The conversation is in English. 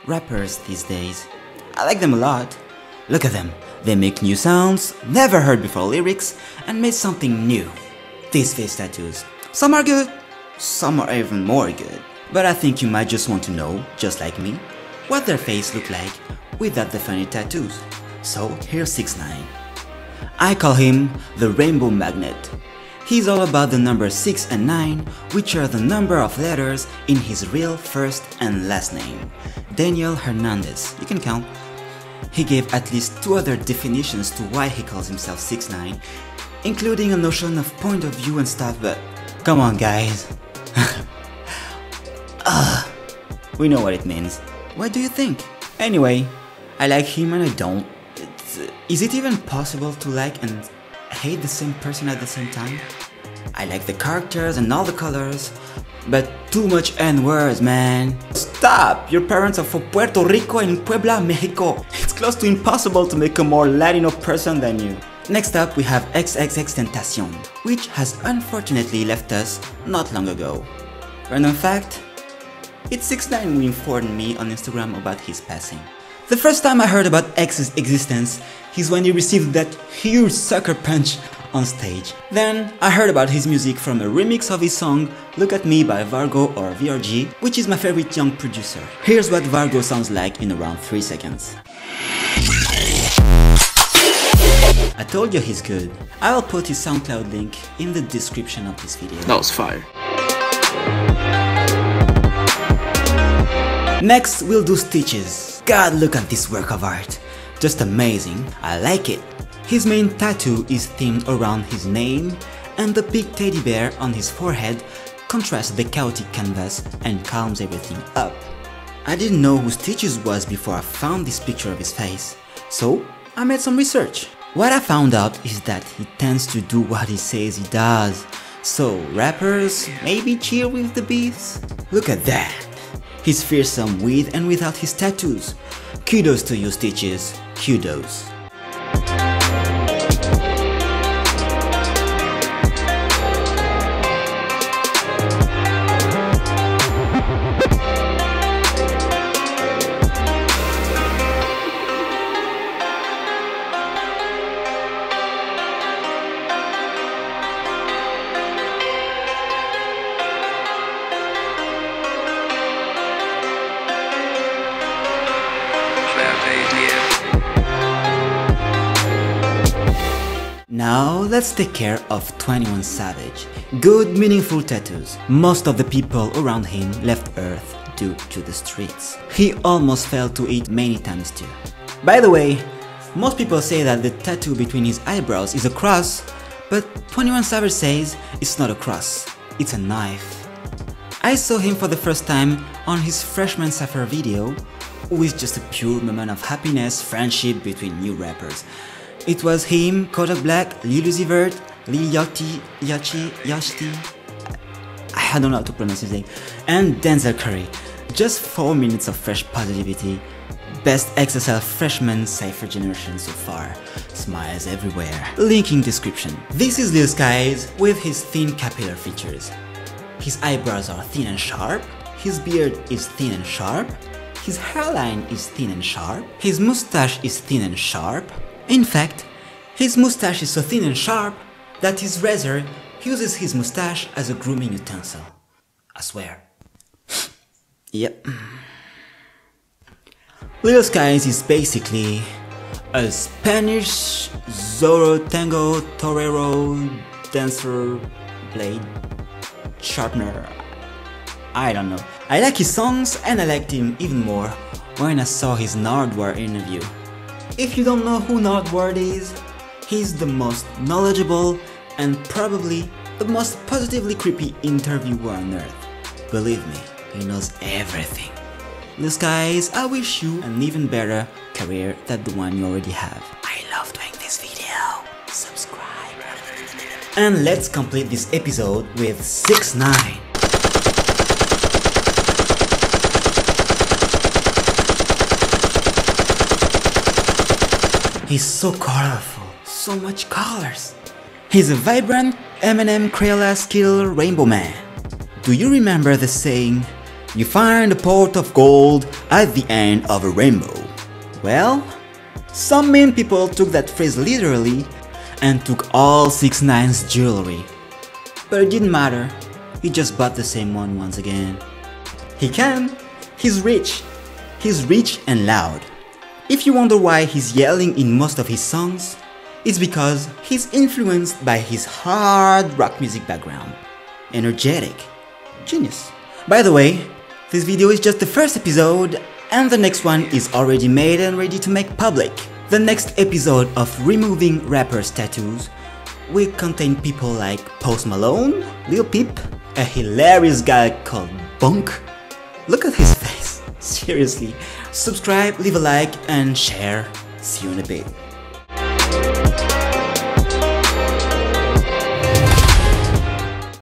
rappers these days. I like them a lot. Look at them. They make new sounds, never heard before lyrics, and made something new. These face tattoos. Some are good, some are even more good. But I think you might just want to know, just like me, what their face look like without the funny tattoos. So here's 6ix9ine. I call him the Rainbow Magnet. He's all about the number 6 and 9, which are the number of letters in his real first and last name, Daniel Hernandez. You can count. He gave at least 2 other definitions to why he calls himself 6ix9ine, including a notion of point of view and stuff, but come on guys. We know what it means. What do you think? Anyway, I like him and I don't. Is it even possible to like and hate the same person at the same time? I like the characters and all the colors, but too much N-words, man. Stop! Your parents are from Puerto Rico and Puebla, Mexico. It's close to impossible to make a more Latino person than you. Next up we have XXXtentacion, which has unfortunately left us not long ago. Random fact, it's 6ix9ine who informed me on Instagram about his passing. The first time I heard about X's existence is when he received that huge sucker punch on stage. Then I heard about his music from a remix of his song Look at Me by Vargo or VRG, which is my favorite young producer. Here's what Vargo sounds like in around 3 seconds. I told you he's good. I will put his SoundCloud link in the description of this video. That was fire. Next we'll do Stitches. God, look at this work of art. Just amazing, I like it. His main tattoo is themed around his name, and the big teddy bear on his forehead contrasts the chaotic canvas and calms everything up. I didn't know who Stitches was before I found this picture of his face, so I made some research. What I found out is that he tends to do what he says he does, so rappers maybe cheer with the beefs? Look at that! He's fearsome with and without his tattoos. Kudos to you, Stitches. Kudos. Now let's take care of 21 Savage. Good, meaningful tattoos. Most of the people around him left Earth due to the streets. He almost fell to it many times too. By the way, most people say that the tattoo between his eyebrows is a cross, but 21 Savage says it's not a cross, it's a knife. I saw him for the first time on his Freshmen Cypher video, with just a pure moment of happiness, friendship between new rappers. It was him, Kodak Black, Lil Uzi Vert, Lil Yachty, I don't know how to pronounce his name, and Denzel Curry. Just 4 minutes of fresh positivity. Best XSL freshman Cypher generation so far. Smiles everywhere. Link in description. This is Lil Skies with his thin capillary features. His eyebrows are thin and sharp, his beard is thin and sharp, his hairline is thin and sharp, his mustache is thin and sharp. In fact, his mustache is so thin and sharp that his razor uses his mustache as a grooming utensil. I swear. Yep. Lil Skies is basically a Spanish Zorro Tango Torero dancer blade sharpener. I don't know. I like his songs and I liked him even more when I saw his Nardwar interview. If you don't know who Nardwar is, he's the most knowledgeable and probably the most positively creepy interviewer on earth. Believe me, he knows everything. Lil Skies, I wish you an even better career than the one you already have. I love doing this video. Subscribe. And let's complete this episode with 6ix9ine. He's so colorful, so much colors. He's a vibrant Eminem Crayola skill rainbow man. Do you remember the saying, You find a pot of gold at the end of a rainbow. Well, some mean people took that phrase literally and took all 6ix9ine's jewelry. But it didn't matter, he just bought the same one once again. He can, he's rich and loud. If you wonder why he's yelling in most of his songs, it's because he's influenced by his hard rock music background. Energetic. Genius. By the way, this video is just the first episode and the next one is already made and ready to make public. The next episode of Removing Rappers' Tattoos will contain people like Post Malone, Lil Peep, a hilarious guy called Bunk. Look at his face, seriously. Subscribe, leave a like and share. See you in a bit.